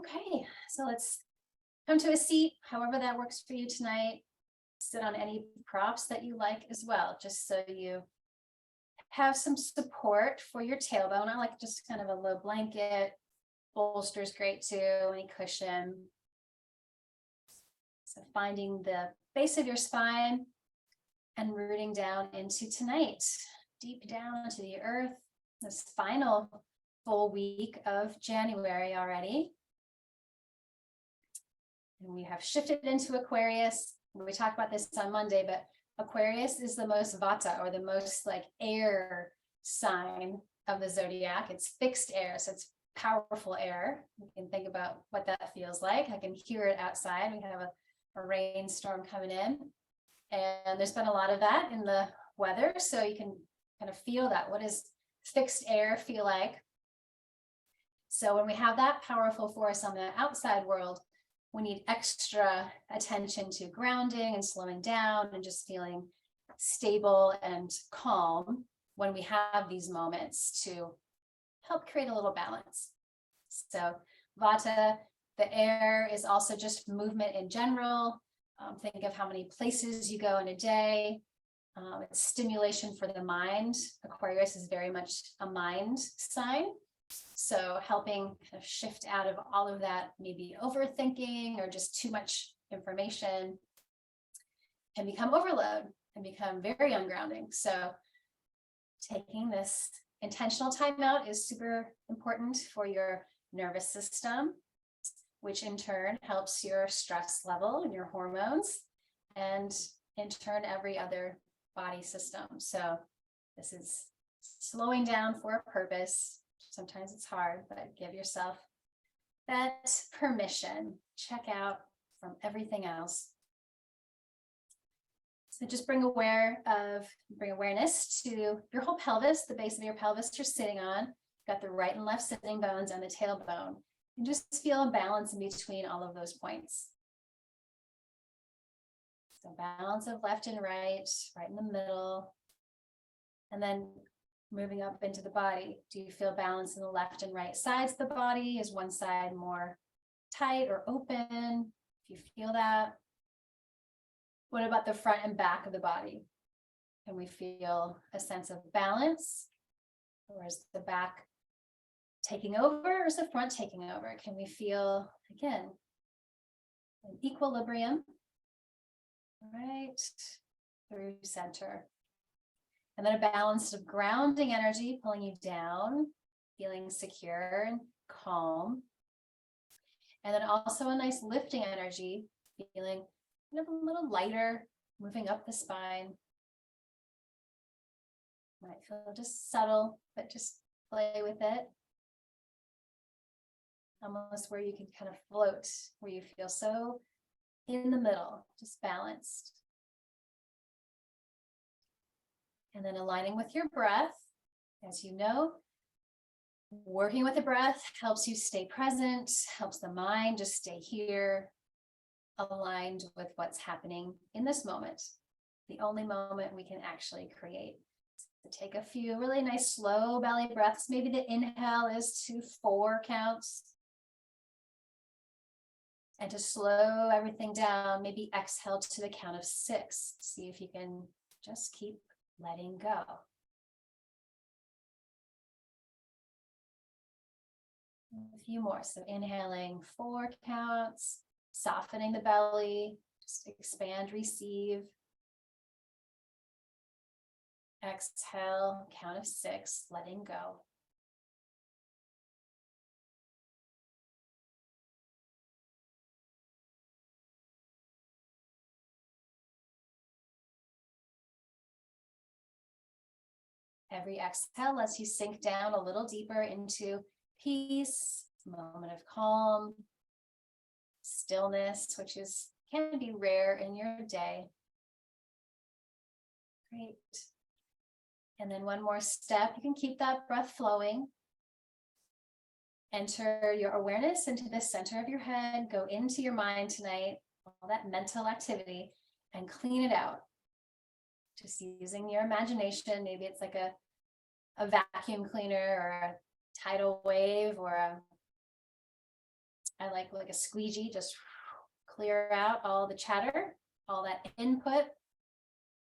Okay, so let's come to a seat, however that works for you tonight. Sit on any props that you like as well, just so you have some support for your tailbone. I like just kind of a low blanket. Bolster is great too, any cushion. So finding the base of your spine and rooting down into tonight, deep down into the earth, this final full week of January already. And we have shifted into Aquarius. We talked about this on Monday, but Aquarius is the most Vata, or the most like air sign of the zodiac. It's fixed air, so it's powerful air. You can think about what that feels like. I can hear it outside. We have a rainstorm coming in, and there's been a lot of that in the weather, so you can kind of feel that. What does fixed air feel like? So when we have that powerful force on the outside world, we need extra attention to grounding and slowing down and just feeling stable and calm when we have these moments to help create a little balance. So Vata, the air, is also just movement in general. Think of how many places you go in a day. It's stimulation for the mind. Aquarius is very much a mind sign. So helping kind of shift out of all of that, maybe overthinking or just too much information, can become overload and become very ungrounding. So taking this intentional time out is super important for your nervous system, which in turn helps your stress level and your hormones, and in turn every other body system. So this is slowing down for a purpose. Sometimes it's hard, but give yourself that permission. Check out from everything else. So just bring awareness to your whole pelvis, the base of your pelvis you're sitting on. You've got the right and left sitting bones and the tailbone. And just feel a balance in between all of those points. So balance of left and right in the middle. And then moving up into the body. Do you feel balance in the left and right sides of the body? Is one side more tight or open? If you feel that. What about the front and back of the body? Can we feel a sense of balance? Or is the back taking over, or is the front taking over? Can we feel, again, an equilibrium, right through center? And then a balance of grounding energy pulling you down, feeling secure and calm. And then also a nice lifting energy, feeling kind of a little lighter, moving up the spine. Might feel just subtle, but just play with it. Almost where you can kind of float, where you feel so in the middle, just balanced. And then aligning with your breath. As you know, working with the breath helps you stay present, helps the mind just stay here, aligned with what's happening in this moment, the only moment we can actually create. So take a few really nice slow belly breaths. Maybe the inhale is to 4 counts. And to slow everything down, maybe exhale to the count of 6. See if you can just keep letting go. A few more. So inhaling 4 counts, softening the belly, just expand, receive. Exhale, count of 6, letting go. Every exhale lets you sink down a little deeper into peace, moment of calm, stillness, which can be rare in your day. Great. And then one more step. You can keep that breath flowing. Enter your awareness into the center of your head. Go into your mind tonight, all that mental activity, and clean it out. Just using your imagination. Maybe it's like a vacuum cleaner or a tidal wave or I like a squeegee, just clear out all the chatter, all that input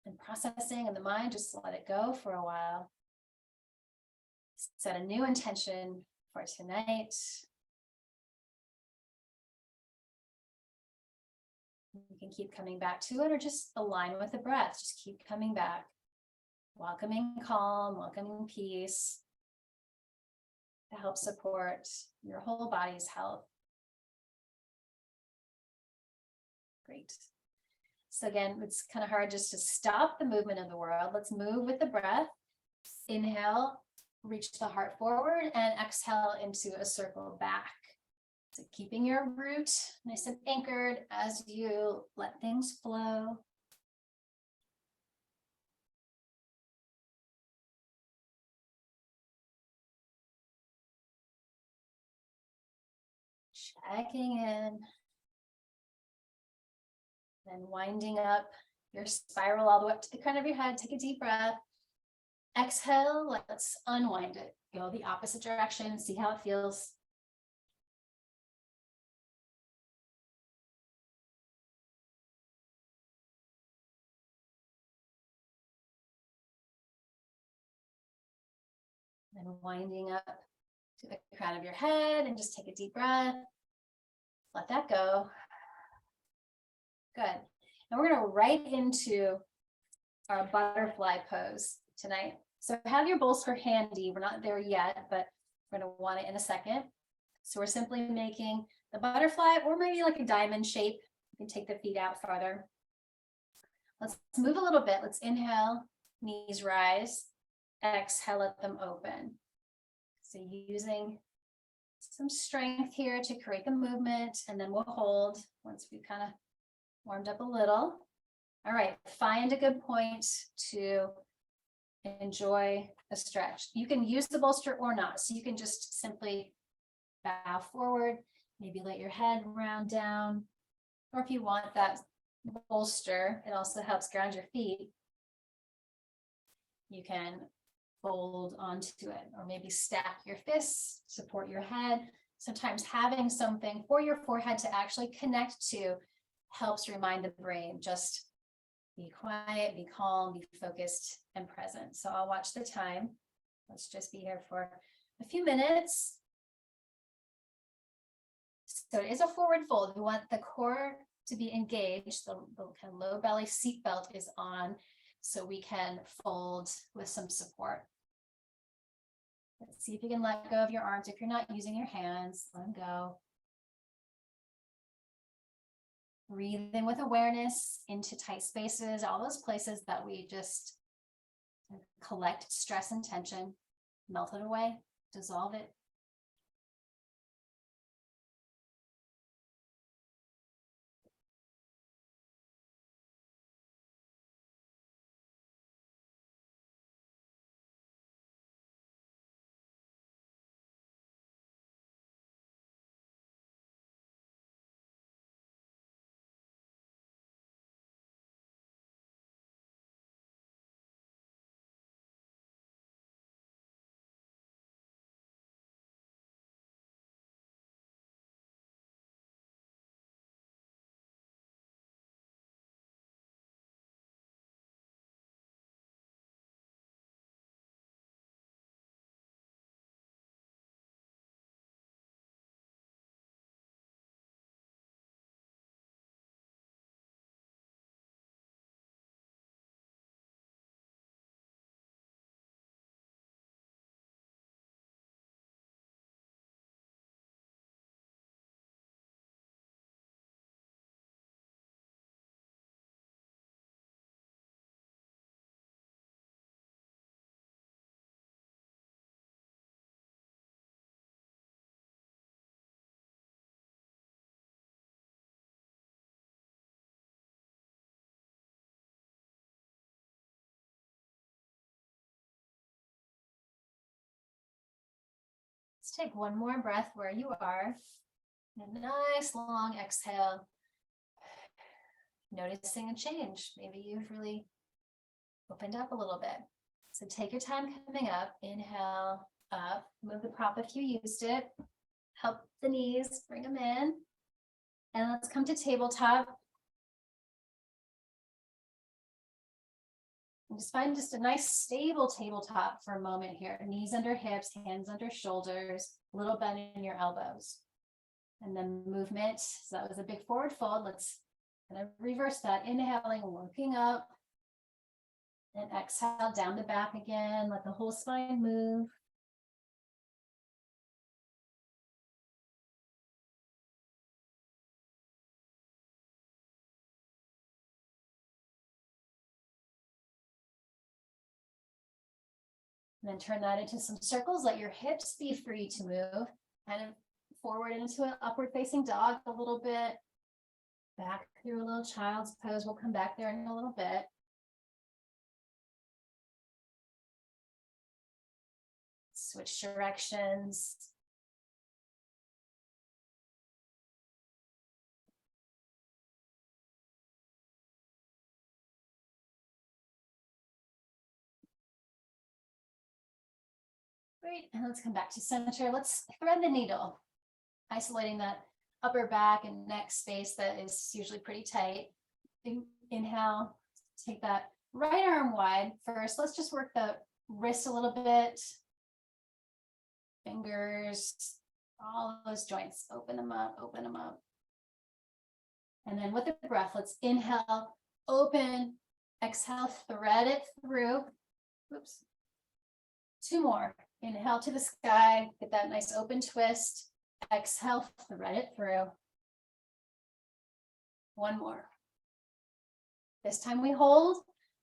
and processing in the mind, just let it go for a while. Set a new intention for tonight. You can keep coming back to it or just align with the breath. Just keep coming back. Welcoming calm, welcoming peace to help support your whole body's health. Great. So again, it's kind of hard just to stop the movement of the world. Let's move with the breath. Inhale, reach the heart forward, and exhale into a circle back. So keeping your root nice and anchored as you let things flow. Checking in. And winding up your spiral all the way up to the crown of your head. Take a deep breath. Exhale, let's unwind it. Go the opposite direction, see how it feels. And winding up to the crown of your head and just take a deep breath. Let that go. Good. And we're going to right into our butterfly pose tonight. So have your bolster handy. We're not there yet, but we're going to want it in a second. So we're simply making the butterfly or maybe like a diamond shape. You can take the feet out farther. Let's move a little bit. Let's inhale, knees rise. Exhale, let them open. So using some strength here to create the movement, and then we'll hold once we've kind of warmed up a little. All right, find a good point to enjoy a stretch. You can use the bolster or not. So you can just simply bow forward, maybe let your head round down, or if you want that bolster, it also helps ground your feet. You can fold onto it, or maybe stack your fists, support your head. Sometimes having something for your forehead to actually connect to helps remind the brain, just be quiet, be calm, be focused and present. So I'll watch the time. Let's just be here for a few minutes. So it is a forward fold. We want the core to be engaged. The kind of low belly seat belt is on, so we can fold with some support. Let's see if you can let go of your arms. If you're not using your hands, let them go. Breathe in with awareness into tight spaces, all those places that we just collect stress and tension, melt it away, dissolve it. Let's take one more breath where you are. A nice long exhale. Noticing a change. Maybe you've really opened up a little bit. So take your time coming up. Inhale up. Move the prop if you used it. help the knees, bring them in. And let's come to tabletop. And just find just a nice stable tabletop for a moment here. Knees under hips, hands under shoulders, a little bend in your elbows. And then movement. So that was a big forward fold. Let's kind of reverse that. Inhaling, working up. And exhale down to back again. Let the whole spine move. And then turn that into some circles. Let your hips be free to move. Kind of forward into an upward facing dog a little bit. Back through a little child's pose. We'll come back there in a little bit. Switch directions. Great, and let's come back to center. Let's thread the needle, isolating that upper back and neck space that is usually pretty tight. Inhale, take that right arm wide first. Let's just work the wrist a little bit. Fingers, all those joints, open them up, open them up. And then with the breath, let's inhale, open, exhale, thread it through. Oops. 2 more. Inhale to the sky, get that nice open twist. Exhale, thread it through. 1 more. This time we hold.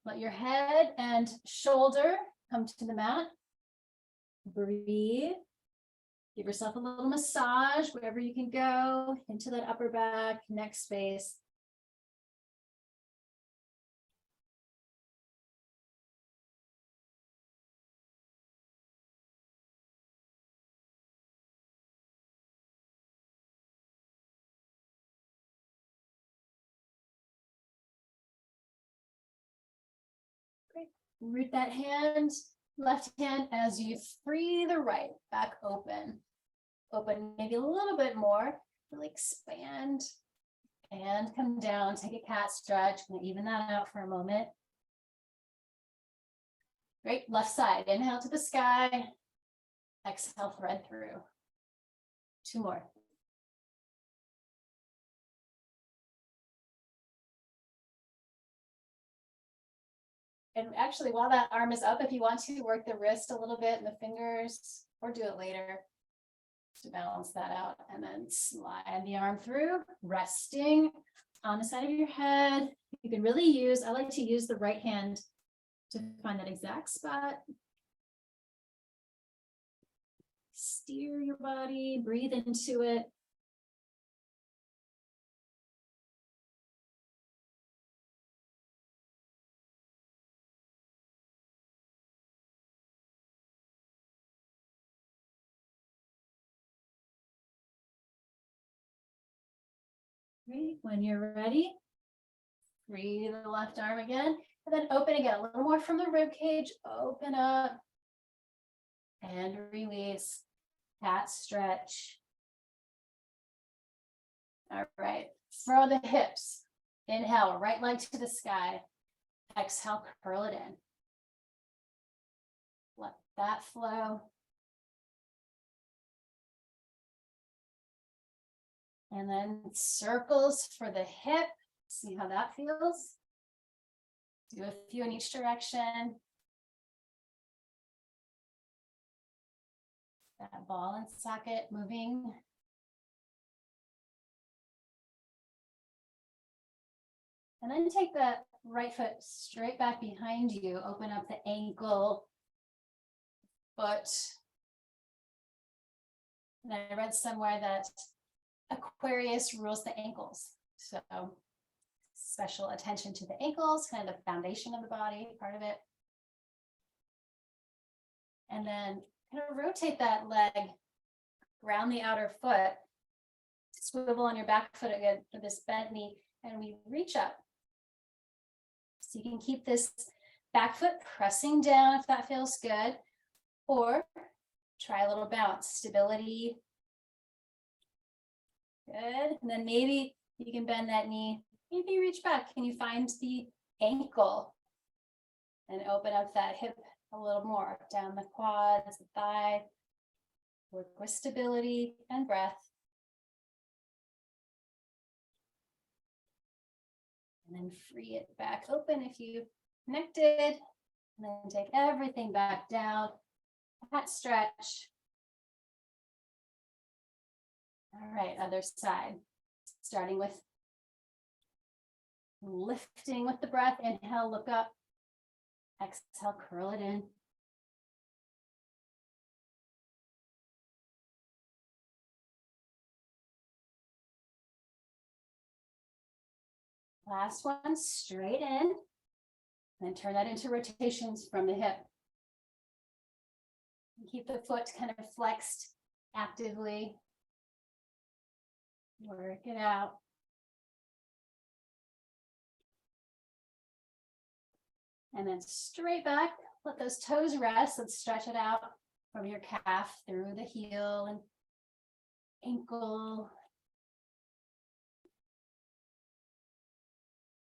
Let your head and shoulder come to the mat. Breathe. Give yourself a little massage wherever you can go into that upper back, neck space. Great. Root that hand, left hand as you free the right back open. Open maybe a little bit more, really expand and come down, take a cat stretch, and even that out for a moment. Great, left side, inhale to the sky, exhale, thread through. 2 more. And actually, while that arm is up, if you want to work the wrist a little bit and the fingers, or do it later to balance that out, and then slide the arm through, resting on the side of your head. You can really use, I like to use the right hand to find that exact spot. Steer your body, breathe into it. Great. When you're ready, free the left arm again, and then open again, a little more from the rib cage, open up and release, cat stretch. All right, throw the hips, inhale, right leg to the sky, exhale, curl it in. Let that flow. And then circles for the hip. See how that feels. Do a few in each direction. That ball and socket moving. And then take that right foot straight back behind you. Open up the ankle, foot. And I read somewhere that Aquarius rules the ankles. So special attention to the ankles, kind of the foundation of the body, part of it. And then kind of rotate that leg around the outer foot. Swivel on your back foot again for this bent knee, and we reach up. So you can keep this back foot pressing down if that feels good, or try a little bounce, stability, Good. And then maybe you can bend that knee. Maybe reach back. Can you find the ankle and open up that hip a little more, down the quads, the thigh. Work with stability and breath. And then free it back open if you connected. And then take everything back down. That stretch. All right, other side. Starting with lifting with the breath. Inhale, look up. Exhale, curl it in. Last one, straight in. Then turn that into rotations from the hip. Keep the foot kind of flexed actively. Work it out. And then straight back, let those toes rest. Let's stretch it out from your calf through the heel and ankle.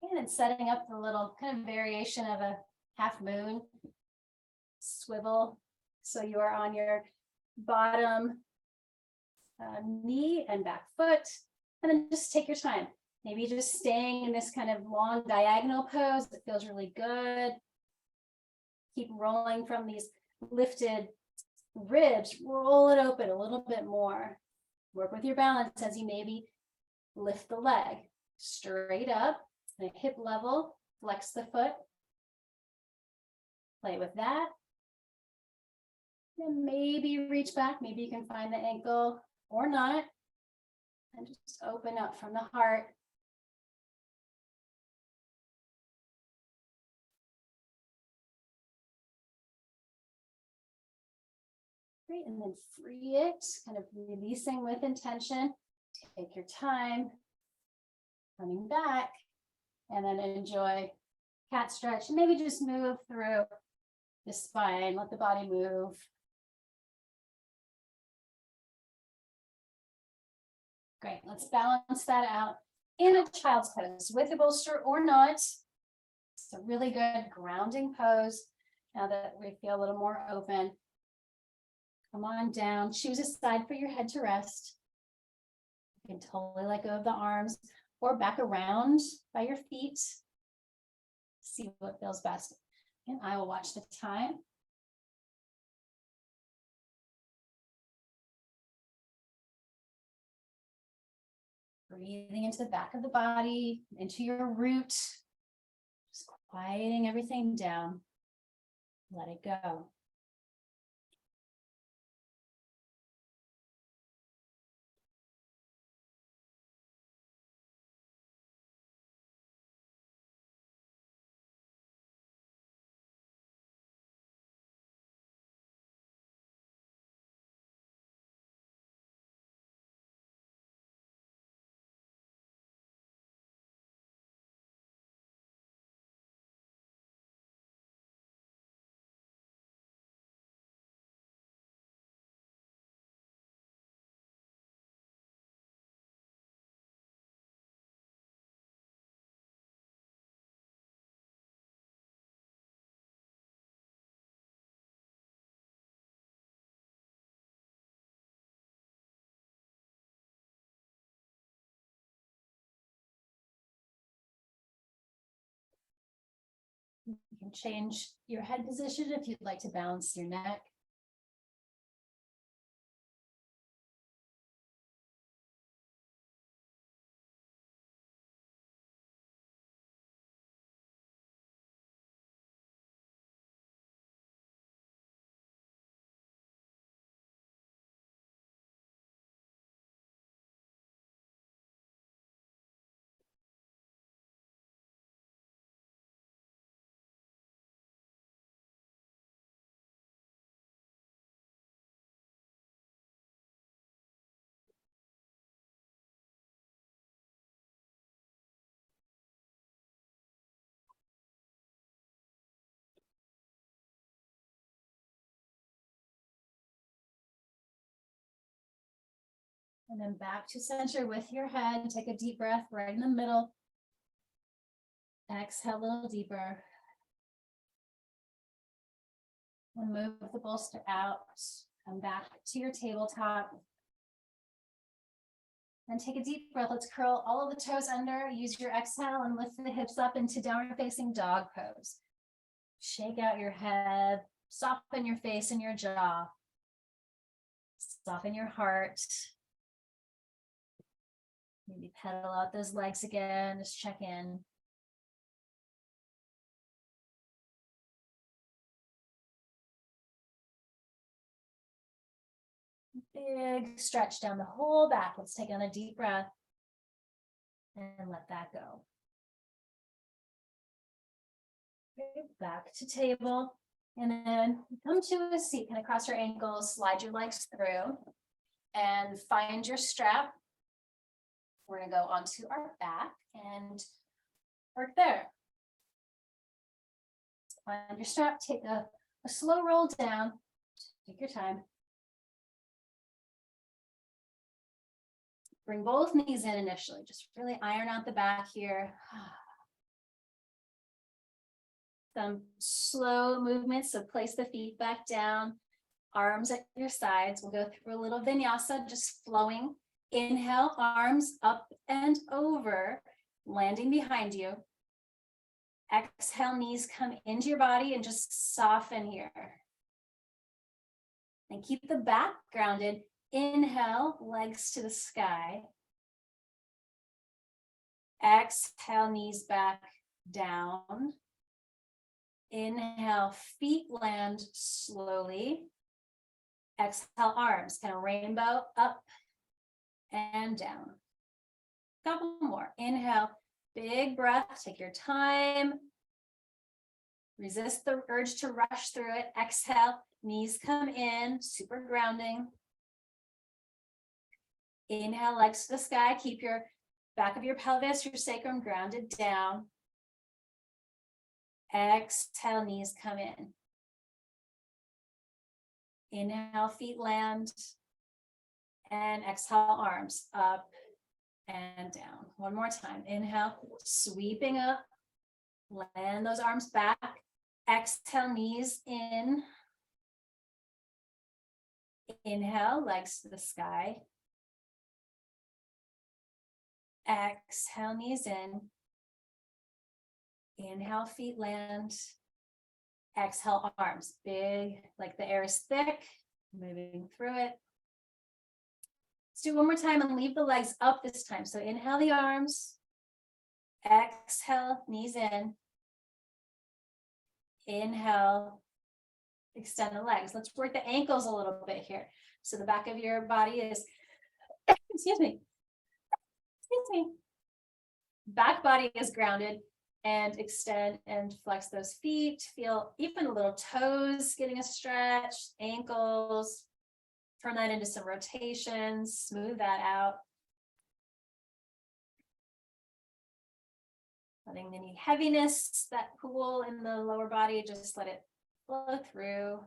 And then setting up the little kind of variation of a half moon swivel. So you are on your bottom knee and back foot. And then just take your time. Maybe just staying in this kind of long diagonal pose. It feels really good. Keep rolling from these lifted ribs. Roll it open a little bit more. Work with your balance as you maybe lift the leg straight up at hip level. Flex the foot. Play with that. And maybe reach back. Maybe you can find the ankle or not. And just open up from the heart. Great, and then free it, kind of releasing with intention. Take your time, coming back, and then enjoy cat stretch. And maybe just move through the spine, let the body move. Great, let's balance that out in a child's pose with a bolster or not. It's a really good grounding pose now that we feel a little more open. Come on down, choose a side for your head to rest. You can totally let go of the arms or back around by your feet. See what feels best. And I will watch the time. Breathing into the back of the body, into your root. Just quieting everything down. Let it go. You can change your head position if you'd like to balance your neck. And then back to center with your head. Take a deep breath right in the middle. Exhale a little deeper. And move the bolster out. Come back to your tabletop. And take a deep breath. Let's curl all of the toes under. Use your exhale and lift the hips up into downward facing dog pose. Shake out your head. Soften your face and your jaw. Soften your heart. Maybe pedal out those legs again. Just check in. Big stretch down the whole back. Let's take on a deep breath and let that go. Okay, back to table. And then come to a seat, kind of cross your ankles, slide your legs through, and find your strap. We're going to go onto our back and work there. Find your strap, take a slow roll down. Take your time. Bring both knees in initially. Just really iron out the back here. Some slow movements, so place the feet back down, arms at your sides. We'll go through a little vinyasa, just flowing. Inhale, arms up and over, landing behind you. Exhale, knees come into your body and just soften here. And keep the back grounded. Inhale, legs to the sky. Exhale, knees back down. Inhale, feet land slowly. Exhale, arms kind of rainbow up and down. Couple more. Inhale, big breath, take your time. Resist the urge to rush through it. Exhale, knees come in, super grounding. Inhale, legs to the sky. Keep your back of your pelvis, your sacrum grounded down. Exhale, knees come in. Inhale, feet land. And exhale, arms up and down. One more time. Inhale, sweeping up. Land those arms back. Exhale, knees in. Inhale, legs to the sky. Exhale, knees in. Inhale, feet land. Exhale, arms big, like the air is thick, moving through it. Let's do one more time and leave the legs up this time. So inhale the arms. Exhale, knees in. Inhale, extend the legs. Let's work the ankles a little bit here. So the back of your body is, excuse me. Back body is grounded, and extend and flex those feet. Feel even a little toes getting a stretch, ankles. Turn that into some rotations, smooth that out. Letting any heaviness, that pool in the lower body, just let it flow through.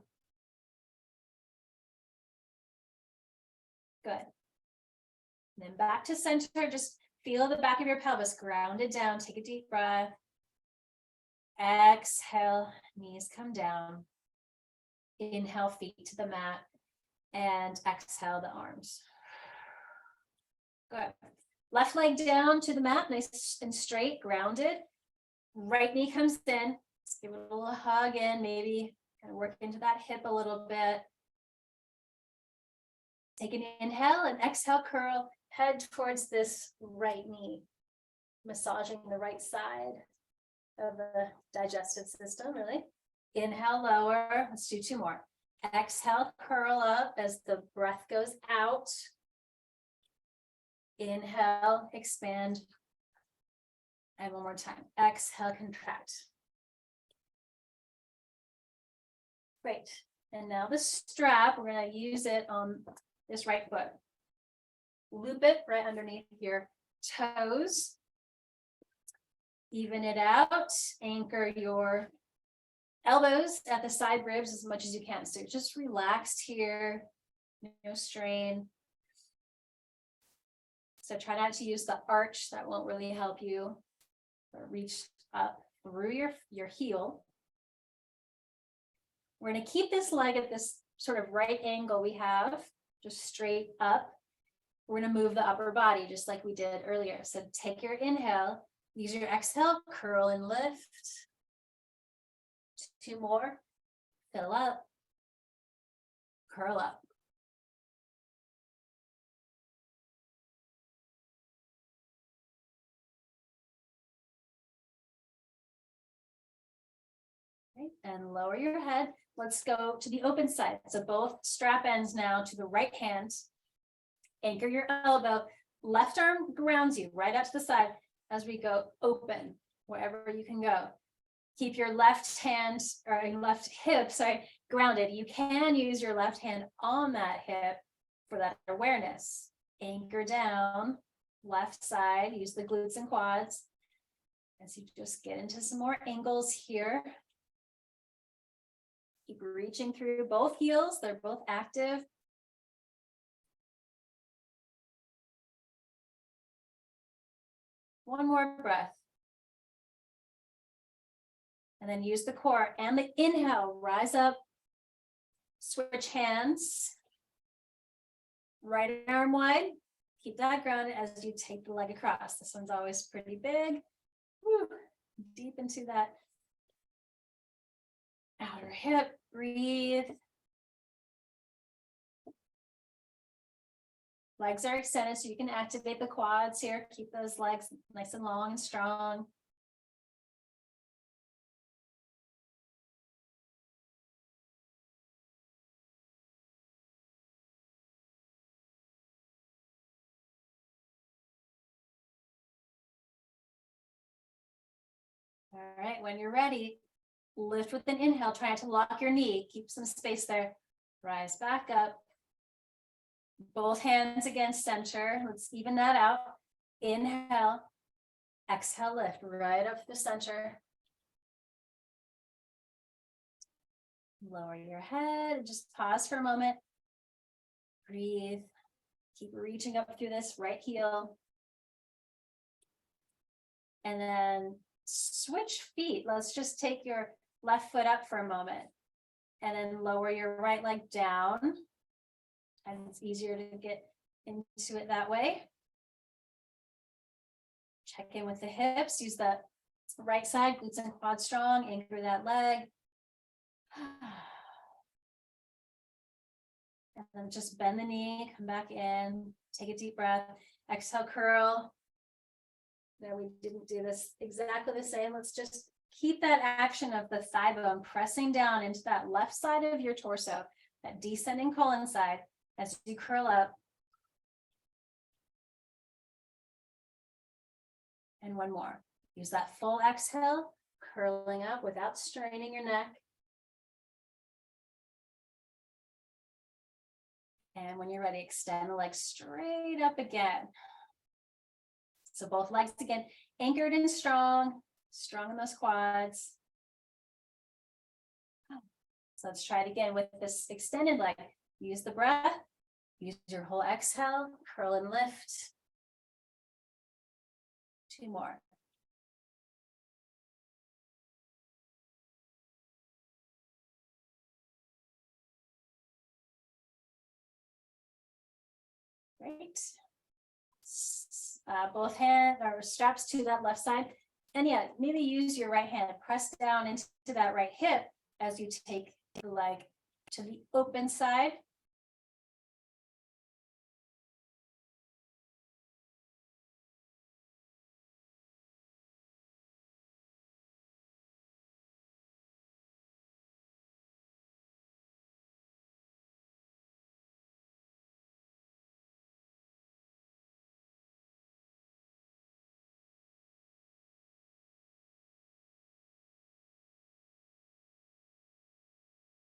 Good. And then back to center, just feel the back of your pelvis grounded down. Take a deep breath. Exhale, knees come down. Inhale, feet to the mat. And exhale the arms. Good. Left leg down to the mat, nice and straight, grounded. Right knee comes in. Let's give it a little hug in, maybe kind of work into that hip a little bit. Take an inhale and exhale, curl, head towards this right knee, massaging the right side of the digestive system, really. Inhale, lower. Let's do two more. Exhale, curl up as the breath goes out. Inhale, expand. And one more time. Exhale, contract. Great. And now the strap, we're going to use it on this right foot. Loop it right underneath your toes. Even it out. Anchor your elbows at the side ribs as much as you can. So just relaxed here, no strain. So try not to use the arch, that won't really help you. Or reach up through your heel. We're going to keep this leg at this sort of right angle we have, just straight up. We're going to move the upper body just like we did earlier. So take your inhale, use your exhale, curl and lift. 2 more, fill up, curl up. Right, and lower your head. Let's go to the open side. So both strap ends now to the right hand. Anchor your elbow. Left arm grounds you right out to the side as we go open, wherever you can go. Keep your left hand or left hip, grounded. You can use your left hand on that hip for that awareness. Anchor down, left side, use the glutes and quads. As you just get into some more angles here. Keep reaching through both heels, they're both active. One more breath. And then use the core and the inhale, rise up, switch hands. Right arm wide, keep that grounded as you take the leg across. This one's always pretty big. Woo. Deep into that outer hip, breathe. Legs are extended so you can activate the quads here. Keep those legs nice and long and strong. All right, when you're ready, lift with an inhale, try to lock your knee, keep some space there. Rise back up. Both hands against center. Let's even that out. Inhale, exhale, lift right up to the center. Lower your head, just pause for a moment. Breathe. Keep reaching up through this right heel. And then switch feet. Let's just take your left foot up for a moment. And then lower your right leg down. And it's easier to get into it that way. Check in with the hips. Use the right side, glutes and quads strong. Anchor that leg. And then just bend the knee, come back in, take a deep breath. Exhale, curl. There, we didn't do this exactly the same. Let's just keep that action of the thigh bone pressing down into that left side of your torso, that descending colon side. As you curl up. And one more. Use that full exhale, curling up without straining your neck. And when you're ready, extend the legs straight up again. So both legs again, anchored and strong in those quads. So let's try it again with this extended leg. Use the breath, use your whole exhale, curl and lift. 2 more. Great. Both hands or straps to that left side. And yeah, maybe use your right hand, press down into that right hip as you take the leg to the open side.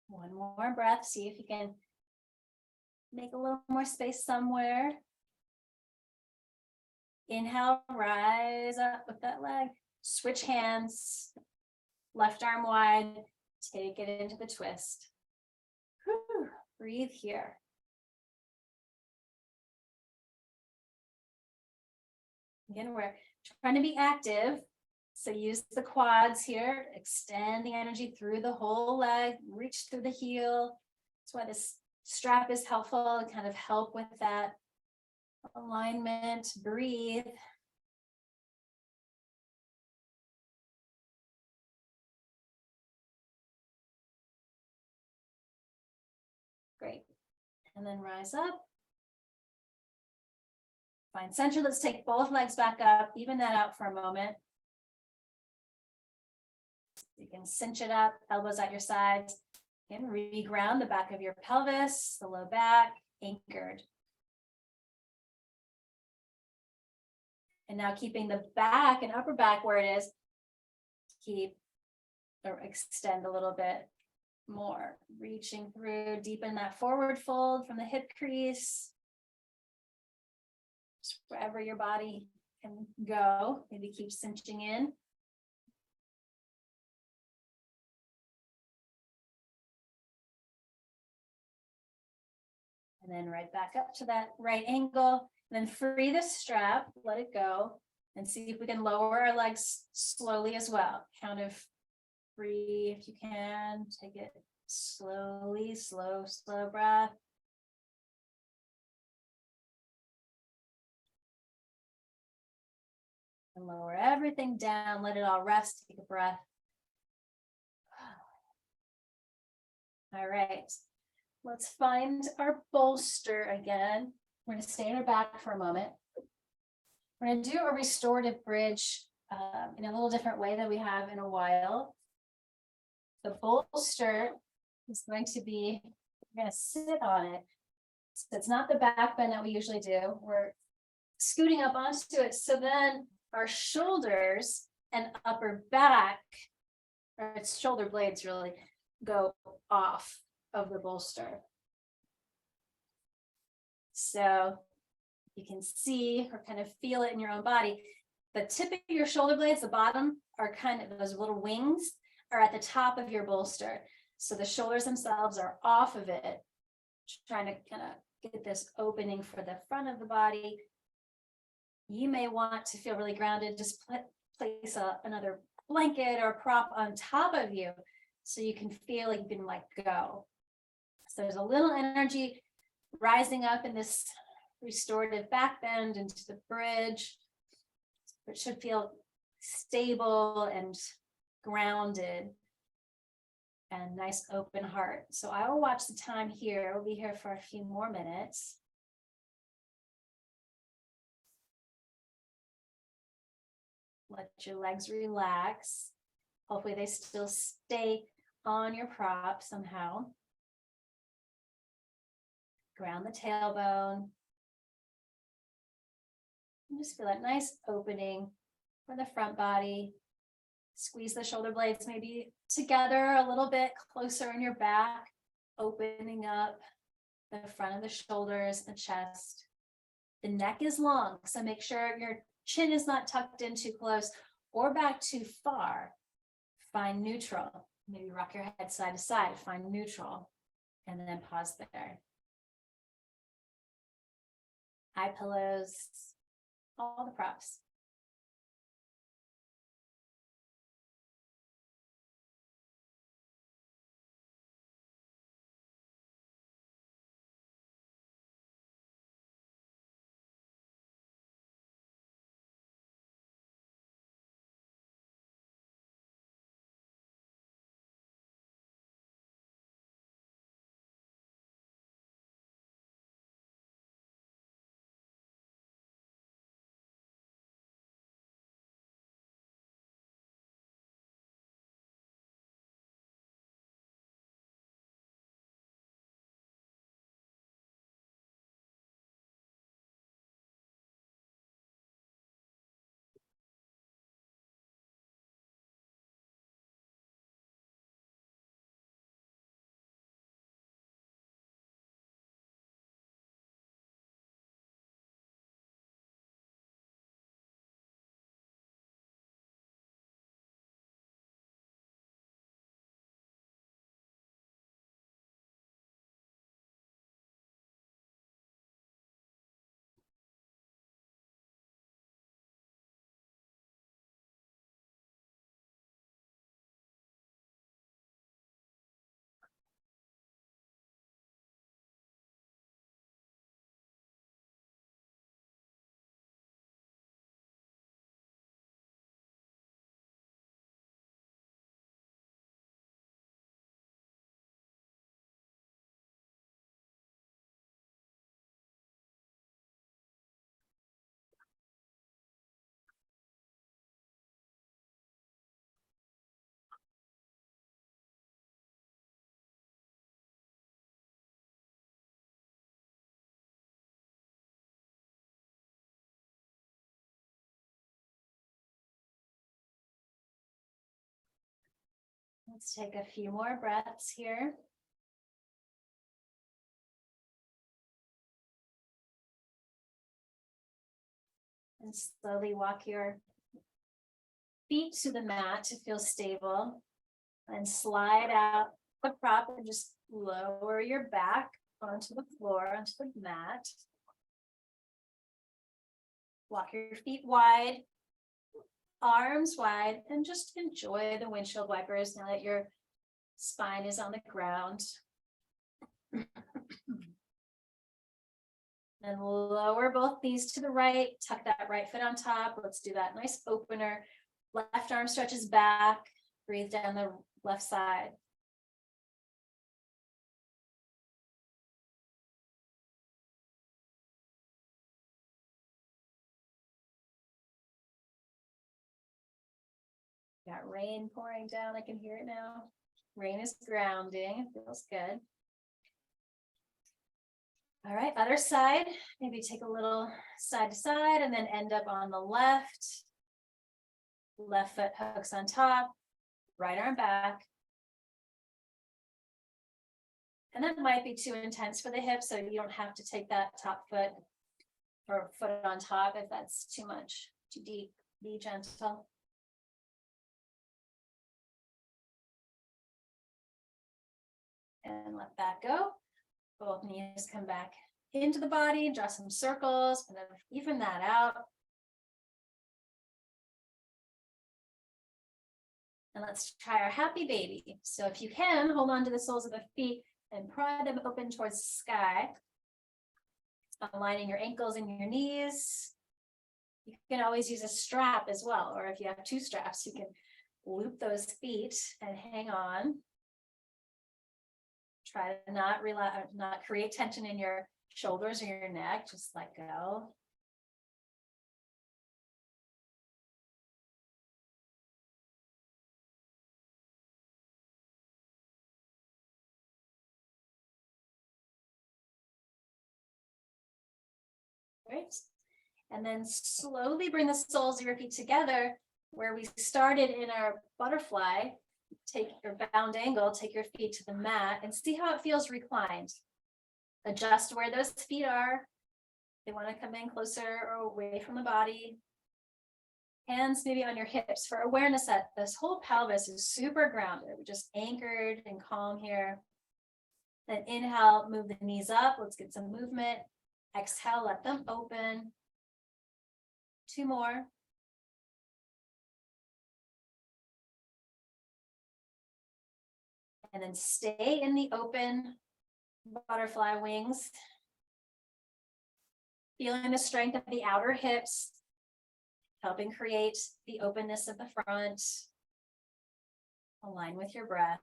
One more breath, see if you can make a little more space somewhere. Inhale, rise up with that leg. Switch hands, left arm wide, take it into the twist. Whew. Breathe here. Again, we're trying to be active. So use the quads here, extend the energy through the whole leg, reach through the heel. That's why this strap is helpful and kind of help with that alignment. Breathe. Great. And then rise up. Find center. Let's take both legs back up, even that out for a moment. You can cinch it up, elbows at your sides. And reground the back of your pelvis, the low back, anchored. And now keeping the back and upper back where it is, keep or extend a little bit more. Reaching through, deepen that forward fold from the hip crease. Just wherever your body can go, maybe keep cinching in. And then right back up to that right angle. And then free the strap, let it go, and see if we can lower our legs slowly as well. Count of 3 if you can. Take it slowly, slow breath. And lower everything down, let it all rest, take a breath. All right, let's find our bolster again. We're going to stay on our back for a moment. We're going to do a restorative bridge in a little different way than we have in a while. The bolster is going to be, we're going to sit on it. So it's not the back bend that we usually do. We're scooting up onto it. So then our shoulders and upper back, or its shoulder blades really, go off of the bolster. So you can see or kind of feel it in your own body. The tip of your shoulder blades, the bottom, are kind of those little wings are at the top of your bolster. So the shoulders themselves are off of it, trying to kind of get this opening for the front of the body. You may want to feel really grounded. Just place another blanket or prop on top of you so you can feel like you can let go. So there's a little energy rising up in this restorative back bend into the bridge. It should feel stable and grounded and nice open heart. So I will watch the time here. We'll be here for a few more minutes. Let your legs relax. Hopefully they still stay on your prop somehow. Ground the tailbone. And just feel that nice opening for the front body. Squeeze the shoulder blades maybe together a little bit closer in your back, opening up the front of the shoulders, the chest. The neck is long, so make sure your chin is not tucked in too close or back too far. Find neutral. Maybe rock your head side to side, find neutral, and then pause there. Eye pillows, all the props. Let's take a few more breaths here. And slowly walk your feet to the mat to feel stable. And slide out the prop and just lower your back onto the floor, onto the mat. Walk your feet wide, arms wide, and just enjoy the windshield wipers now that your spine is on the ground. And lower both knees to the right, tuck that right foot on top. Let's do that nice opener. Left arm stretches back, breathe down the left side. Got rain pouring down, I can hear it now. Rain is grounding, it feels good. All right, other side, maybe take a little side to side and then end up on the left. Left foot hooks on top, right arm back. And that might be too intense for the hips, so you don't have to take that top foot or foot on top if that's too much, too deep. Be gentle. And let that go. Both knees come back into the body, draw some circles, and then even that out. And let's try our happy baby. So if you can, hold on to the soles of the feet and pry them open towards the sky. Aligning your ankles and your knees. You can always use a strap as well, or if you have two straps, you can loop those feet and hang on. Try to not create tension in your shoulders or your neck, just let go. Great. And then slowly bring the soles of your feet together where we started in our butterfly. Take your bound angle, take your feet to the mat and see how it feels reclined. Adjust where those feet are. They want to come in closer or away from the body. Hands maybe on your hips for awareness that this whole pelvis is super grounded. We're just anchored and calm here. Then inhale, move the knees up. Let's get some movement. Exhale, let them open. Two more. And then stay in the open butterfly wings. Feeling the strength of the outer hips, helping create the openness of the front. Align with your breath.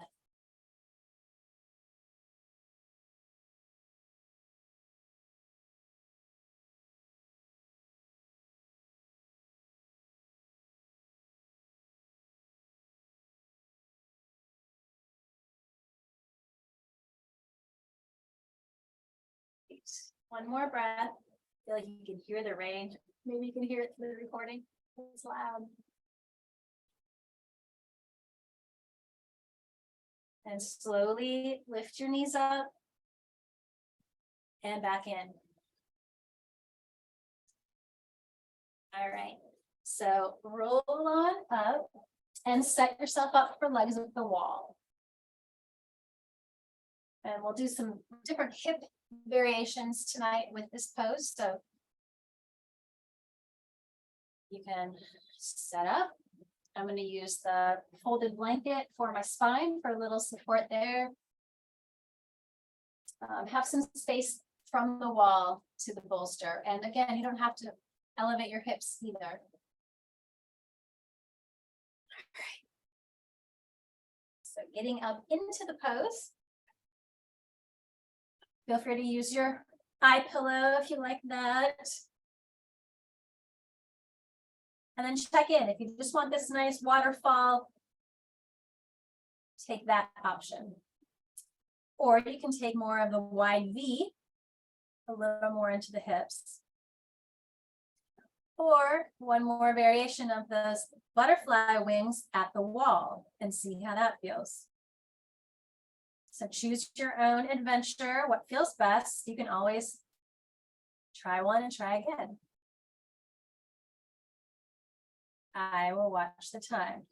One more breath. I feel like you can hear the rain. Maybe you can hear it through the recording. It's loud. And slowly lift your knees up and back in. All right. So roll on up and set yourself up for legs with the wall. And we'll do some different hip variations tonight with this pose. So you can set up. I'm going to use the folded blanket for my spine for a little support there. Have some space from the wall to the bolster. And again, you don't have to elevate your hips either. All right. So getting up into the pose. Feel free to use your eye pillow if you like that. And then check in. If you just want this nice waterfall, take that option. Or you can take more of the wide V, a little more into the hips. Or one more variation of those butterfly wings at the wall and see how that feels. So choose your own adventure, what feels best. You can always try one and try again. I will watch the time.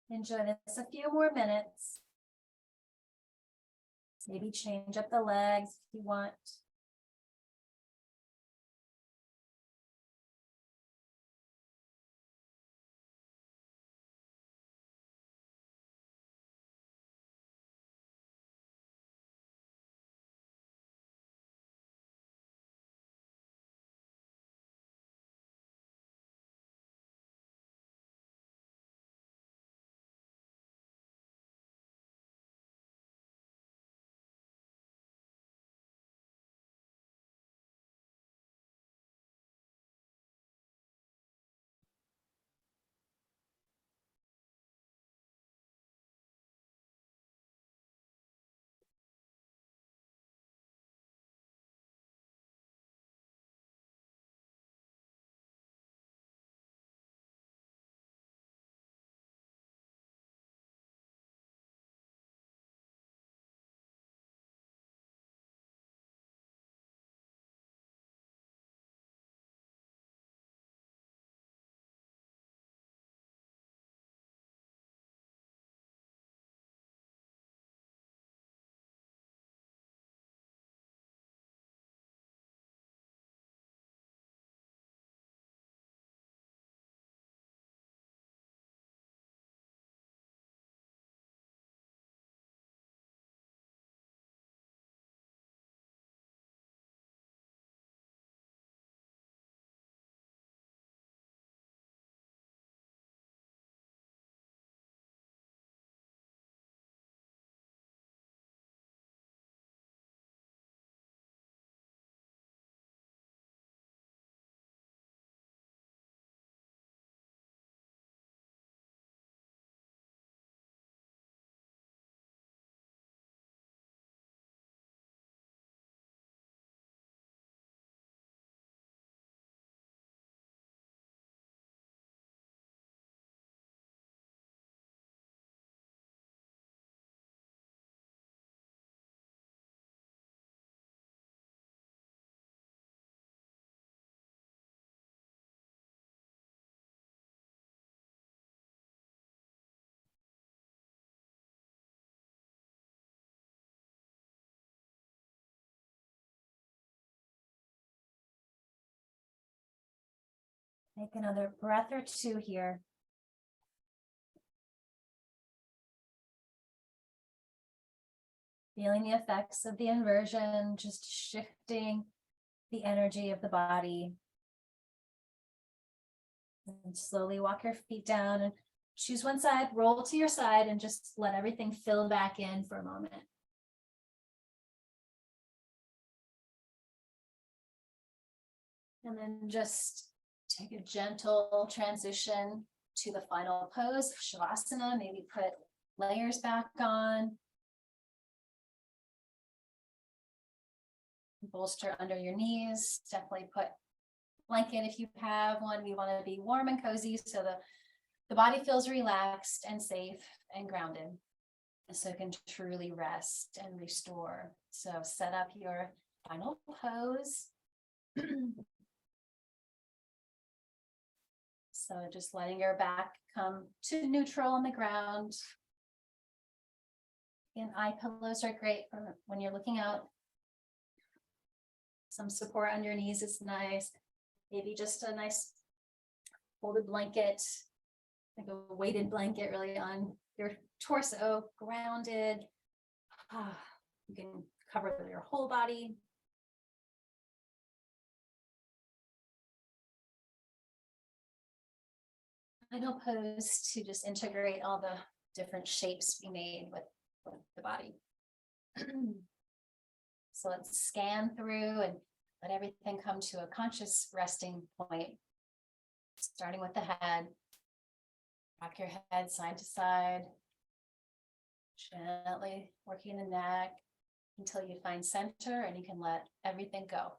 Enjoy this a few more minutes. Maybe change up the legs if you want. Take another breath or two here. Feeling the effects of the inversion, just shifting the energy of the body. And slowly walk your feet down and choose one side, roll to your side, and just let everything fill back in for a moment. And then just take a gentle transition to the final pose, Shavasana. Maybe put layers back on. Bolster under your knees. Definitely put blanket if you have one. We want to be warm and cozy so the body feels relaxed and safe and grounded, so it can truly rest and restore. So set up your final pose. So just letting your back come to neutral on the ground. And eye pillows are great for when you're looking out. Some support on your knees is nice. Maybe just a nice folded blanket, like a weighted blanket really on your torso, grounded. You can cover your whole body. Final pose to just integrate all the different shapes we made with the body. So let's scan through and let everything come to a conscious resting point. Starting with the head. Rock your head side to side. Gently working the neck until you find center and you can let everything go.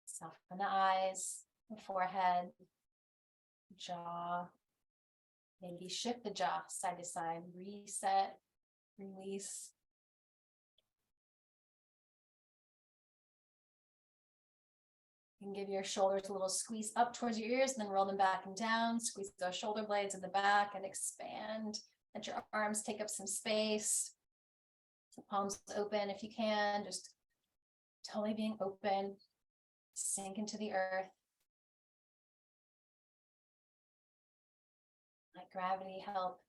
Soften the eyes, the forehead, jaw. Maybe shift the jaw side to side, reset, release. You can give your shoulders a little squeeze up towards your ears, and then roll them back and down. Squeeze those shoulder blades in the back and expand. Let your arms take up some space. So palms open if you can, just totally being open. Sink into the earth. Let gravity help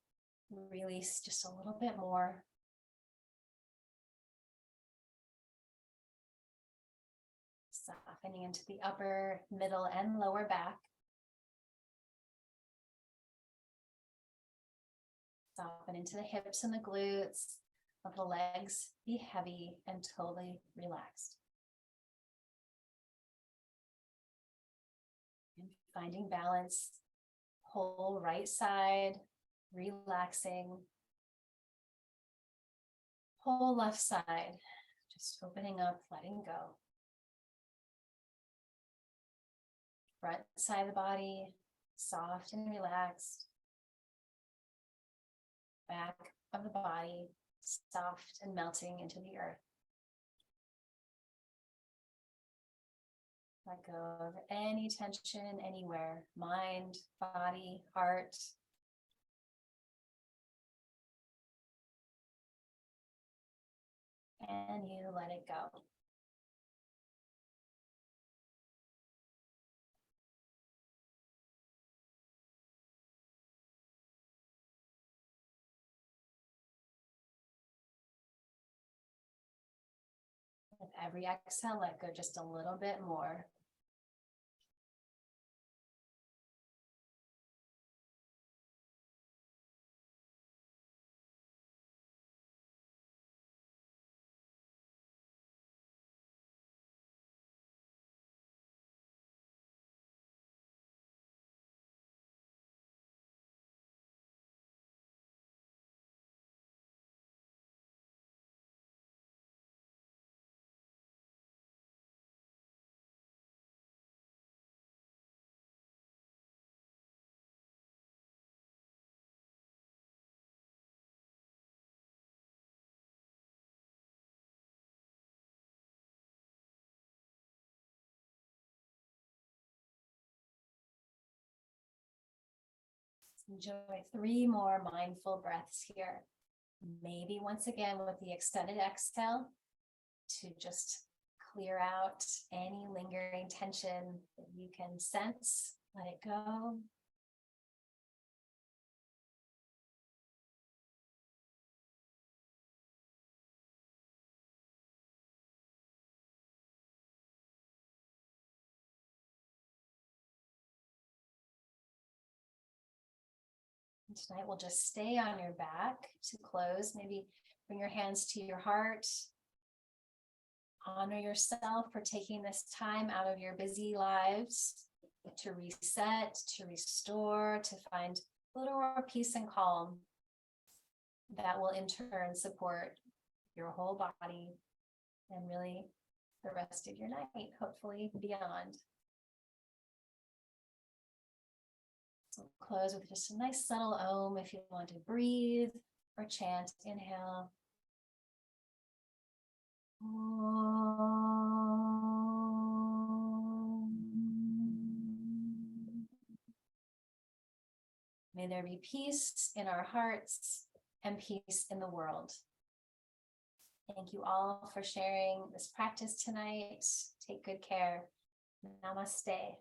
release just a little bit more. Softening into the upper, middle, and lower back. Soften into the hips and the glutes. Let the legs be heavy and totally relaxed. And finding balance. Whole right side, relaxing. Whole left side, just opening up, letting go. Front side of the body, soft and relaxed. Back of the body, soft and melting into the earth. Let go of any tension anywhere, mind, body, heart. And you let it go. With every exhale, let go just a little bit more. Enjoy 3 more mindful breaths here. Maybe once again with the extended exhale to just clear out any lingering tension that you can sense. Let it go. Tonight we'll just stay on your back to close. Maybe bring your hands to your heart. Honor yourself for taking this time out of your busy lives to reset, to restore, to find a little more peace and calm that will in turn support your whole body and really the rest of your night, hopefully beyond. So close with just a nice subtle om if you want to breathe or chant. Inhale. May there be peace in our hearts and peace in the world. Thank you all for sharing this practice tonight. Take good care. Namaste.